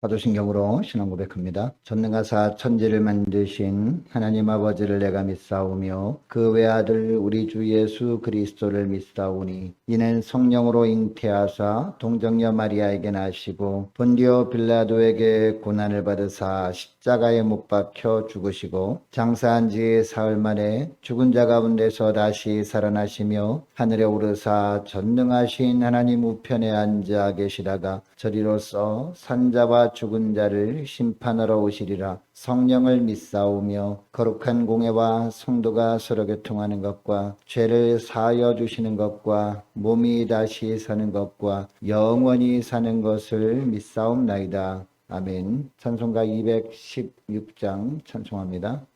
사도신경으로 신앙 고백합니다. 전능하사 천지를 만드신 하나님 아버지를 내가 믿사오며 그 외아들 우리 주 예수 그리스도를 믿사오니 이는 성령으로 잉태하사 동정녀 마리아에게 나시고 본디오 빌라도에게 고난을 받으사 십자가에 못 박혀 죽으시고 장사한 지 사흘 만에 죽은 자 가운데서 다시 살아나시며 하늘에 오르사 전능하신 하나님 우편에 앉아 계시다가 저리로서 산자와 죽은 자를 심판하러 오시리라. 성령을 믿사오며 거룩한 공회와 성도가 서로 교통하는 것과 죄를 사하여 주시는 것과 몸이 다시 사는 것과 영원히 사는 것을 믿사옵나이다. 아멘. 찬송가 216장 찬송합니다.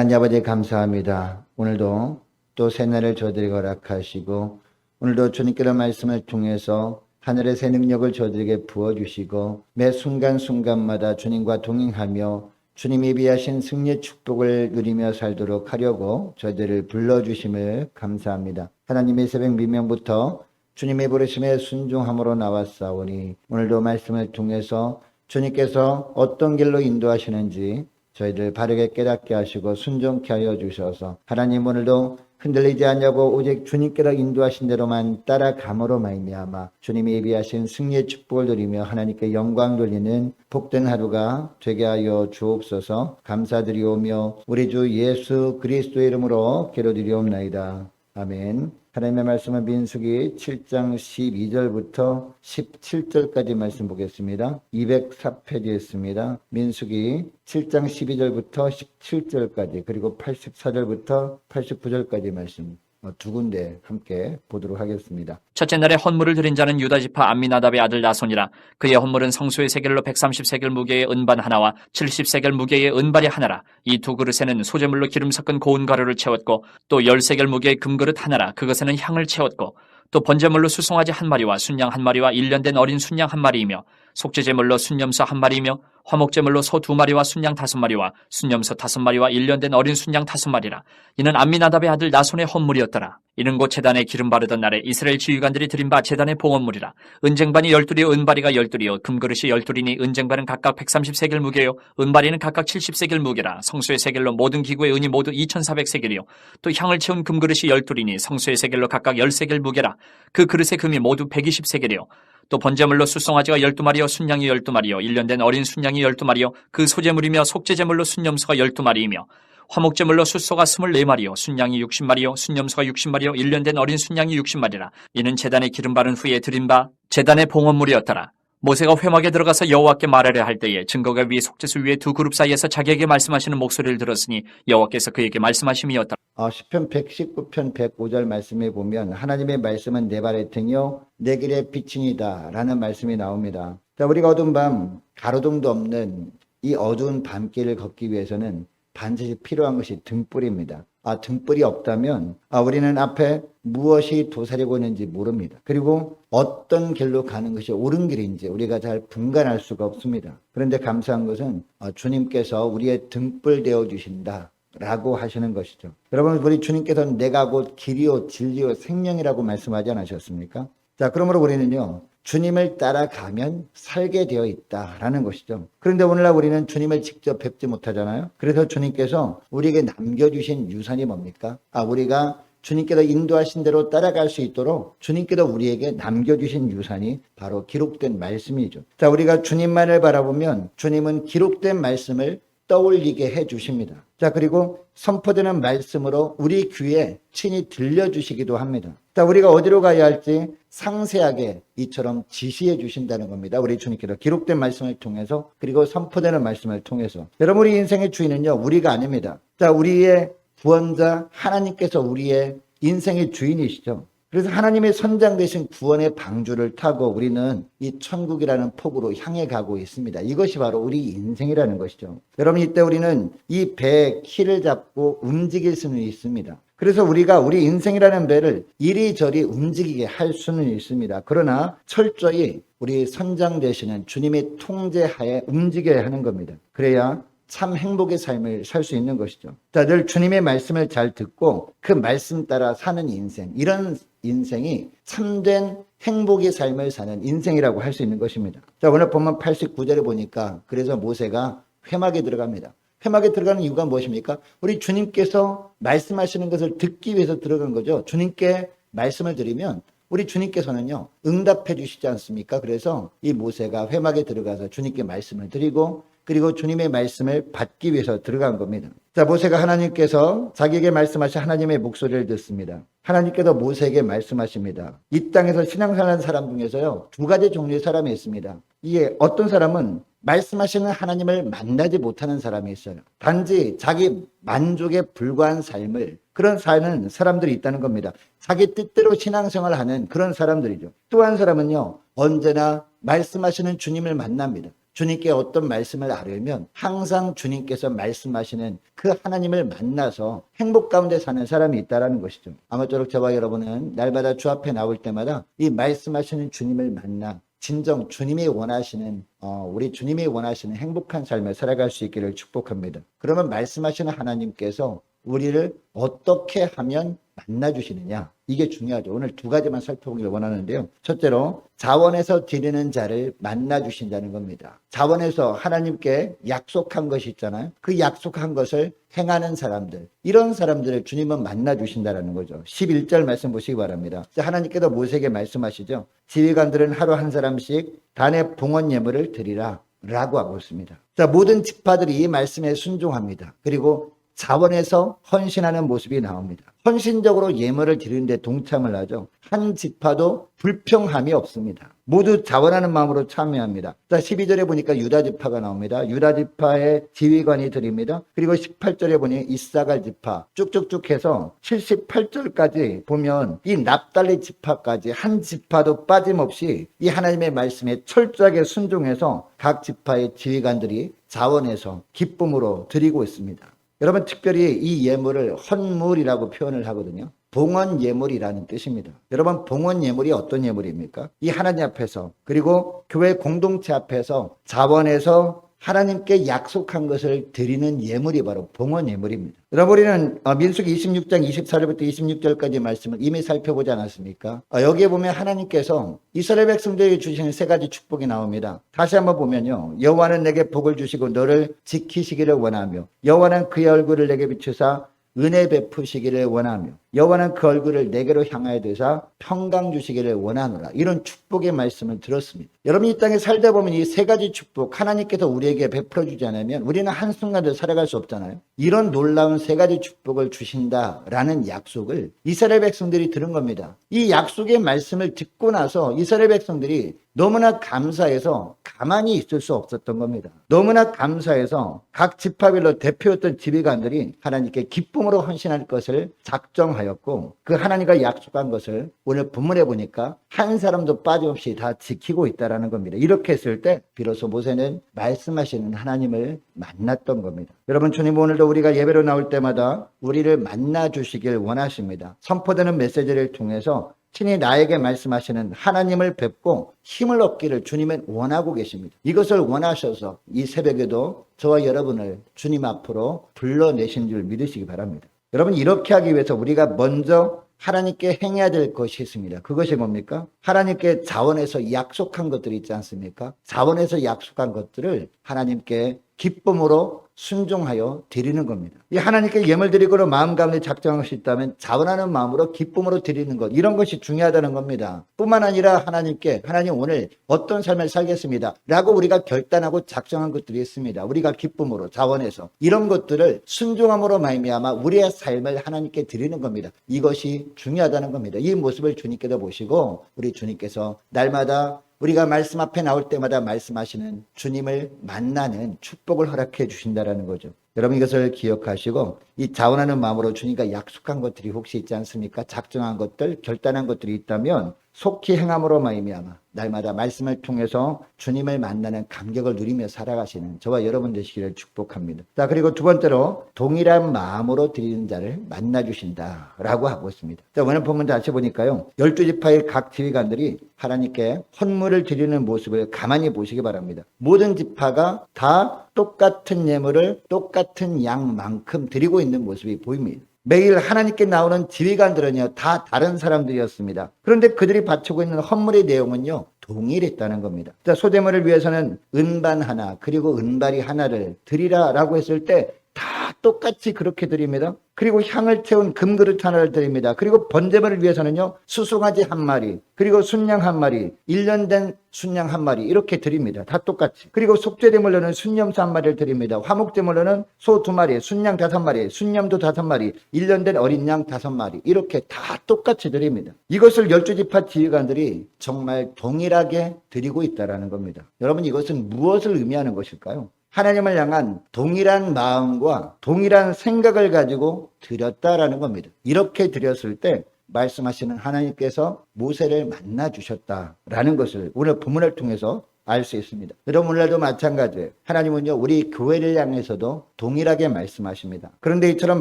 하나님 아버지 감사합니다. 오늘도 또 새날을 저희들에게 허락하시고 오늘도 주님께로 말씀을 통해서 하늘의 새 능력을 저희들에게 부어주시고 매 순간순간마다 주님과 동행하며 주님이 비하신 승리의 축복을 누리며 살도록 하려고 저희들을 불러주심을 감사합니다. 하나님의 새벽 미명부터 주님의 부르심에 순종함으로 나왔사오니 오늘도 말씀을 통해서 주님께서 어떤 길로 인도하시는지 저희들 바르게 깨닫게 하시고 순종케 하여 주셔서 하나님 오늘도 흔들리지 않냐고 오직 주님께로 인도하신 대로만 따라감으로 말미암아 주님이 예비하신 승리의 축복을 누리며 하나님께 영광 돌리는 복된 하루가 되게 하여 주옵소서. 감사드리오며 우리 주 예수 그리스도의 이름으로 기도드리옵나이다. 아멘. 하나님의 말씀은 민수기 7장 12절부터 17절까지 말씀 보겠습니다. 204페이지에 있습니다. 민수기 7장 12절부터 17절까지 그리고 84절부터 89절까지 말씀. 두 군데 함께 보도록 하겠습니다. 첫째 날에 헌물을 드린 자는 유다지파 암미나답의 아들 나손이라. 그의 헌물은 성소의 세겔로 130세겔 무게의 은반 하나와 70세겔 무게의 은발이 하나라. 이 두 그릇에는 소재물로 기름 섞은 고운 가루를 채웠고 또 10세겔 무게의 금그릇 하나라. 그것에는 향을 채웠고 또 번제물로 수송아지 한 마리와 순양 한 마리와 1년 된 어린 순양 한 마리이며 속죄제물로 순염소 한 마리이며 화목제물로 소 2마리와 순양 5마리와 순염소 5마리와 1년 된 어린 순양 5마리라. 이는 암미나답의 아들 나손의 헌물이었더라. 이는 곧 제단에 기름 바르던 날에 이스라엘 지휘관들이 드린 바 제단의 봉헌물이라. 은쟁반이 12이요 은바리가 12이요 금그릇이 12이니 은쟁반은 각각 130세겔 무게요 은바리는 각각 70세겔 무게라. 성소의 세겔로 모든 기구의 은이 모두 2400세겔이요 또 향을 채운 금그릇이 12이니 성소의 세겔로 각각 10세겔 무게라. 그 그릇의 금이 모두 120세겔이요 또 번제물로 수송아지가 12마리요 순양이 12마리요 1년 된 어린 순양이 12마리요 그 소제물이며 속죄제물로 순염소가 12마리이며 화목제물로 숫소가 24마리요 순양이 60마리요 순염소가 60마리요 1년 된 어린 순양이 60마리라. 이는 제단에 기름 바른 후에 드린 바 제단의 봉헌물이었더라. 모세가 회막에 들어가서 여호와께 말하려 할 때에 증거가 위에 속죄소 위에 두 그룹 사이에서 자기에게 말씀하시는 목소리를 들었으니 여호와께서 그에게 말씀하심이었더라. 시편 119편 105절 말씀에 보면 하나님의 말씀은 내 발의 등이요 내 길의 빛이니이다 라는 말씀이 나옵니다. 자, 우리가 어두운 밤 가로등도 없는 이 어두운 밤길을 걷기 위해서는 반드시 필요한 것이 등불입니다. 등불이 없다면 우리는 앞에 무엇이 도사리고 있는지 모릅니다. 그리고 어떤 길로 가는 것이 옳은 길인지 우리가 잘 분간할 수가 없습니다. 그런데 감사한 것은 주님께서 우리의 등불 되어 주신다 라고 하시는 것이죠. 여러분, 우리 주님께서는 내가 곧 길이요 진리요 생명이라고 말씀하지 않으셨습니까? 자, 그러므로 우리는요 주님을 따라가면 살게 되어 있다라는 것이죠. 그런데 오늘날 우리는 주님을 직접 뵙지 못하잖아요. 그래서 주님께서 우리에게 남겨주신 유산이 뭡니까? 우리가 주님께서 인도하신 대로 따라갈 수 있도록 주님께서 우리에게 남겨주신 유산이 바로 기록된 말씀이죠. 자, 우리가 주님만을 바라보면 주님은 기록된 말씀을 떠올리게 해 주십니다. 자, 그리고 선포되는 말씀으로 우리 귀에 친히 들려주시기도 합니다. 자, 우리가 어디로 가야 할지 상세하게 이처럼 지시해 주신다는 겁니다. 우리 주님께서 기록된 말씀을 통해서 그리고 선포되는 말씀을 통해서. 여러분, 우리 인생의 주인은요 우리가 아닙니다. 자, 우리의 구원자 하나님께서 우리의 인생의 주인이시죠. 그래서 하나님의 선장 되신 구원의 방주를 타고 우리는 이 천국이라는 폭으로 향해 가고 있습니다. 이것이 바로 우리 인생이라는 것이죠. 여러분, 이때 우리는 이 배의 키를 잡고 움직일 수는 있습니다. 그래서 우리가 우리 인생이라는 배를 이리저리 움직이게 할 수는 있습니다. 그러나 철저히 우리 선장 되시는 주님의 통제하에 움직여야 하는 겁니다. 그래야 참 행복의 삶을 살 수 있는 것이죠. 자, 늘 주님의 말씀을 잘 듣고 그 말씀 따라 사는 인생, 이런 인생이 참된 행복의 삶을 사는 인생이라고 할 수 있는 것입니다. 자, 오늘 본문 89절에 보니까 그래서 모세가 회막에 들어갑니다. 회막에 들어가는 이유가 무엇입니까? 우리 주님께서 말씀하시는 것을 듣기 위해서 들어간 거죠. 주님께 말씀을 드리면 우리 주님께서는요 응답해 주시지 않습니까? 그래서 이 모세가 회막에 들어가서 주님께 말씀을 드리고 그리고 주님의 말씀을 받기 위해서 들어간 겁니다. 자, 모세가 하나님께서 자기에게 말씀하신 하나님의 목소리를 듣습니다. 하나님께서 모세에게 말씀하십니다. 이 땅에서 신앙생활하는 사람 중에서요 두 가지 종류의 사람이 있습니다. 이게 어떤 사람은 말씀하시는 하나님을 만나지 못하는 사람이 있어요. 단지 자기 만족에 불과한 삶을 그런 사는 사람들이 있다는 겁니다. 자기 뜻대로 신앙생활을 하는 그런 사람들이죠. 또 한 사람은요 언제나 말씀하시는 주님을 만납니다. 주님께 어떤 말씀을 알으면 항상 주님께서 말씀하시는 그 하나님을 만나서 행복 가운데 사는 사람이 있다는 것이죠. 아무쪼록 저와 여러분은 날마다 주 앞에 나올 때마다 이 말씀하시는 주님을 만나 진정 주님이 원하시는 우리 주님이 원하시는 행복한 삶을 살아갈 수 있기를 축복합니다. 그러면 말씀하시는 하나님께서 우리를 어떻게 하면 만나주시느냐, 이게 중요하죠. 오늘 두 가지만 살펴보기를 원하는데요. 첫째로 자원에서 드리는 자를 만나주신다는 겁니다. 자원에서 하나님께 약속한 것이 있잖아요. 그 약속한 것을 행하는 사람들, 이런 사람들을 주님은 만나주신다는 거죠. 11절 말씀 보시기 바랍니다. 하나님께서 모세에게 말씀하시죠. 지휘관들은 하루 한 사람씩 단의 봉헌 예물을 드리라 라고 하고 있습니다. 자, 모든 지파들이 이 말씀에 순종합니다. 그리고 자원해서 헌신하는 모습이 나옵니다. 헌신적으로 예물을 드리는데 동참을 하죠. 한 지파도 불평함이 없습니다. 모두 자원하는 마음으로 참여합니다. 12절에 보니까 유다 지파가 나옵니다. 유다 지파의 지휘관이 드립니다. 그리고 18절에 보니 이사갈 지파 쭉쭉쭉 해서 78절까지 보면 이 납달리 지파까지 한 지파도 빠짐없이 이 하나님의 말씀에 철저하게 순종해서 각 지파의 지휘관들이 자원해서 기쁨으로 드리고 있습니다. 여러분, 특별히 이 예물을 헌물이라고 표현을 하거든요. 봉헌 예물이라는 뜻입니다. 여러분, 봉헌 예물이 어떤 예물입니까? 이 하나님 앞에서, 그리고 교회 공동체 앞에서 자원해서 하나님께 약속한 것을 드리는 예물이 바로 봉헌 예물입니다. 여러분, 우리는 민수기 26장 24절부터 26절까지 말씀을 이미 살펴보지 않았습니까? 여기에 보면 하나님께서 이스라엘 백성들에게 주시는 세 가지 축복이 나옵니다. 다시 한번 보면요, 여호와는 내게 복을 주시고 너를 지키시기를 원하며, 여호와는 그의 얼굴을 내게 비추사 은혜 베푸시기를 원하며, 여호와는 그 얼굴을 내게로 향하여 드사 평강 주시기를 원하노라. 이런 축복의 말씀을 들었습니다. 여러분, 이 땅에 살다 보면 이 세 가지 축복 하나님께서 우리에게 베풀어 주지 않으면 우리는 한순간도 살아갈 수 없잖아요. 이런 놀라운 세 가지 축복을 주신다라는 약속을 이스라엘 백성들이 들은 겁니다. 이 약속의 말씀을 듣고 나서 이스라엘 백성들이 너무나 감사해서 가만히 있을 수 없었던 겁니다. 너무나 감사해서 각 지파별로 대표였던 지휘관들이 하나님께 기쁨으로 헌신할 것을 작정하였고, 그 하나님과 약속한 것을 오늘 본문에 보니까 한 사람도 빠짐없이 다 지키고 있다는 겁니다. 이렇게 했을 때 비로소 모세는 말씀하시는 하나님을 만났던 겁니다. 여러분, 주님 오늘도 우리가 예배로 나올 때마다 우리를 만나 주시길 원하십니다. 선포되는 메시지를 통해서 친히 나에게 말씀하시는 하나님을 뵙고 힘을 얻기를 주님은 원하고 계십니다. 이것을 원하셔서 이 새벽에도 저와 여러분을 주님 앞으로 불러내신 줄 믿으시기 바랍니다. 여러분, 이렇게 하기 위해서 우리가 먼저 하나님께 행해야 될 것이 있습니다. 그것이 뭡니까? 하나님께 자원해서 약속한 것들이 있지 않습니까? 자원해서 약속한 것들을 하나님께 기쁨으로 순종하여 드리는 겁니다. 이 하나님께 예물 드리고로 마음 가운데 작정할 수 있다면 자원하는 마음으로 기쁨으로 드리는 것, 이런 것이 중요하다는 겁니다. 뿐만 아니라 하나님께, 하나님 오늘 어떤 삶을 살겠습니다 라고 우리가 결단하고 작정한 것들이 있습니다. 우리가 기쁨으로 자원해서 이런 것들을 순종함으로 말미암아 우리의 삶을 하나님께 드리는 겁니다. 이것이 중요하다는 겁니다. 이 모습을 주님께서 보시고 우리 주님께서 날마다 우리가 말씀 앞에 나올 때마다 말씀하시는 주님을 만나는 축복을 허락해 주신다라는 거죠. 여러분, 이것을 기억하시고 이 자원하는 마음으로 주님과 약속한 것들이 혹시 있지 않습니까? 작정한 것들, 결단한 것들이 있다면 속히 행함으로 말미암아 날마다 말씀을 통해서 주님을 만나는 감격을 누리며 살아가시는 저와 여러분 되시기를 축복합니다. 자, 그리고 두 번째로 동일한 마음으로 드리는 자를 만나주신다라고 하고 있습니다. 자, 오늘 본문 다시 보니까요, 12지파의 각 지휘관들이 하나님께 헌물을 드리는 모습을 가만히 보시기 바랍니다. 모든 지파가 다 똑같은 예물을 똑같은 양만큼 드리고 있는 모습이 보입니다. 매일 하나님께 나오는 지휘관들은요, 다 다른 사람들이었습니다. 그런데 그들이 바치고 있는 헌물의 내용은요, 동일했다는 겁니다. 자, 소제물을 위해서는 은반 하나, 그리고 은발이 하나를 드리라라고 했을 때 다 똑같이 그렇게 드립니다. 그리고 향을 채운 금그릇 하나를 드립니다. 그리고 번제물을 위해서는요, 수송아지 한 마리, 그리고 순양 한 마리, 1년 된 순양 한 마리, 이렇게 드립니다. 다 똑같이. 그리고 속죄제물로는 순염소 한 마리를 드립니다. 화목제물로는 소 2마리, 순양 5마리, 순염도 5마리, 1년 된 어린 양 5마리, 이렇게 다 똑같이 드립니다. 이것을 12지파 지휘관들이 정말 동일하게 드리고 있다는 겁니다. 여러분, 이것은 무엇을 의미하는 것일까요? 하나님을 향한 동일한 마음과 동일한 생각을 가지고 드렸다라는 겁니다. 이렇게 드렸을 때 말씀하시는 하나님께서 모세를 만나 주셨다라는 것을 오늘 본문을 통해서 알 수 있습니다. 여러분, 오늘도 마찬가지예요. 하나님은요, 우리 교회를 향해서도 동일하게 말씀하십니다. 그런데 이처럼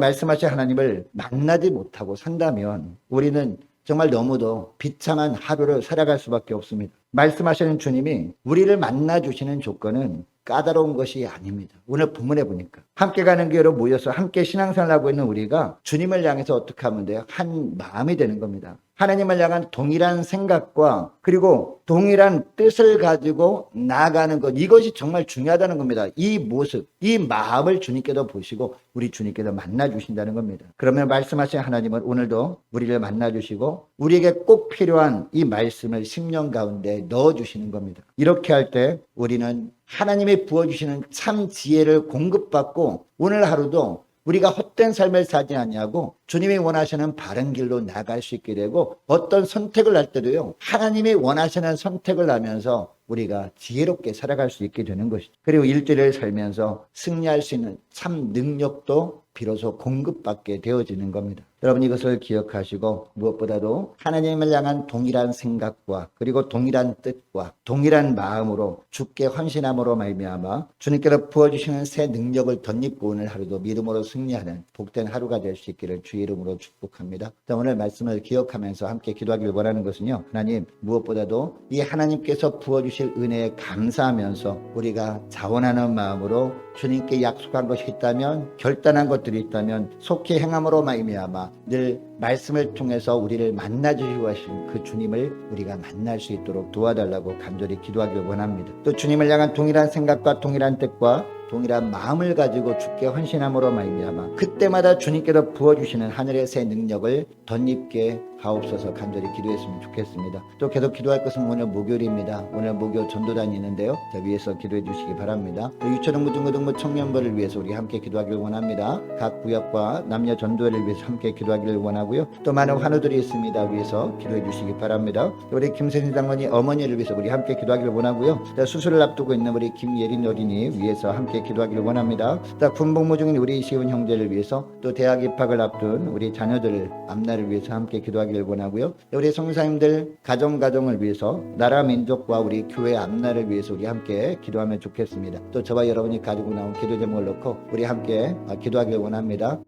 말씀하신 하나님을 만나지 못하고 산다면 우리는 정말 너무도 비참한 하루를 살아갈 수밖에 없습니다. 말씀하시는 주님이 우리를 만나주시는 조건은 까다로운 것이 아닙니다. 오늘 본문에 보니까 함께 가는 교회로 모여서 함께 신앙생활을 하고 있는 우리가 주님을 향해서 어떻게 하면 돼요? 한 마음이 되는 겁니다. 하나님을 향한 동일한 생각과 그리고 동일한 뜻을 가지고 나아가는 것, 이것이 정말 중요하다는 겁니다. 이 모습, 이 마음을 주님께서 보시고 우리 주님께서 만나주신다는 겁니다. 그러면 말씀하신 하나님은 오늘도 우리를 만나주시고 우리에게 꼭 필요한 이 말씀을 심령 가운데 넣어주시는 겁니다. 이렇게 할 때 우리는 하나님이 부어주시는 참 지혜를 공급받고 오늘 하루도 우리가 헛된 삶을 살지 않냐고 주님이 원하시는 바른 길로 나갈 수 있게 되고 어떤 선택을 할 때도요. 하나님이 원하시는 선택을 하면서 우리가 지혜롭게 살아갈 수 있게 되는 것이죠. 그리고 일들을 살면서 승리할 수 있는 참 능력도 비로소 공급받게 되어지는 겁니다. 여러분 이것을 기억하시고 무엇보다도 하나님을 향한 동일한 생각과 그리고 동일한 뜻과 동일한 마음으로 주께 헌신함으로 말미암아 주님께서 부어주시는 새 능력을 덧입고 오늘 하루도 믿음으로 승리하는 복된 하루가 될 수 있기를 주의 이름으로 축복합니다. 오늘 말씀을 기억하면서 함께 기도하기를 원하는 것은요. 하나님 무엇보다도 이 하나님께서 부어주실 은혜에 감사하면서 우리가 자원하는 마음으로 주님께 약속한 것이 있다면 결단한 것들이 있다면 속히 행함으로 말미암아 늘 말씀을 통해서 우리를 만나주시고 하신 그 주님을 우리가 만날 수 있도록 도와달라고 간절히 기도하길 원합니다. 또 주님을 향한 동일한 생각과 동일한 뜻과 동일한 마음을 가지고 주께 헌신함으로 말미암아 그때마다 주님께서 부어주시는 하늘의 새 능력을 덧입게 하옵소서 간절히 기도했으면 좋겠습니다. 또 계속 기도할 것은 오늘 목요일입니다. 오늘 목요 전도단이 있는데요. 위에서 기도해 주시기 바랍니다. 유초등부 중고등부 청년부를 위해서 우리 함께 기도하기를 원합니다. 각 구역과 남녀 전도회를 위해서 함께 기도하기를 원하고요. 또 많은 환우들이 있습니다. 위해서 기도해 주시기 바랍니다. 우리 김세진 장모님 어머니를 위해서 우리 함께 기도하기를 원하고요. 수술을 앞두고 있는 우리 김예린 어린이 위해서 함께 기도하기를 원합니다. 군복무 중인 우리 시은 형제를 위해서 또 대학 입학을 앞둔 우리 자녀들 앞날을 위해서 함께 기도하기를 원하고요. 우리 성사님들 가정을 위해서 나라 민족과 우리 교회 앞날을 위해서 우리 함께 기도하면 좋겠습니다. 또 저와 여러분이 가지고 나온 기도 제목을 놓고 우리 함께 기도하기를 원합니다.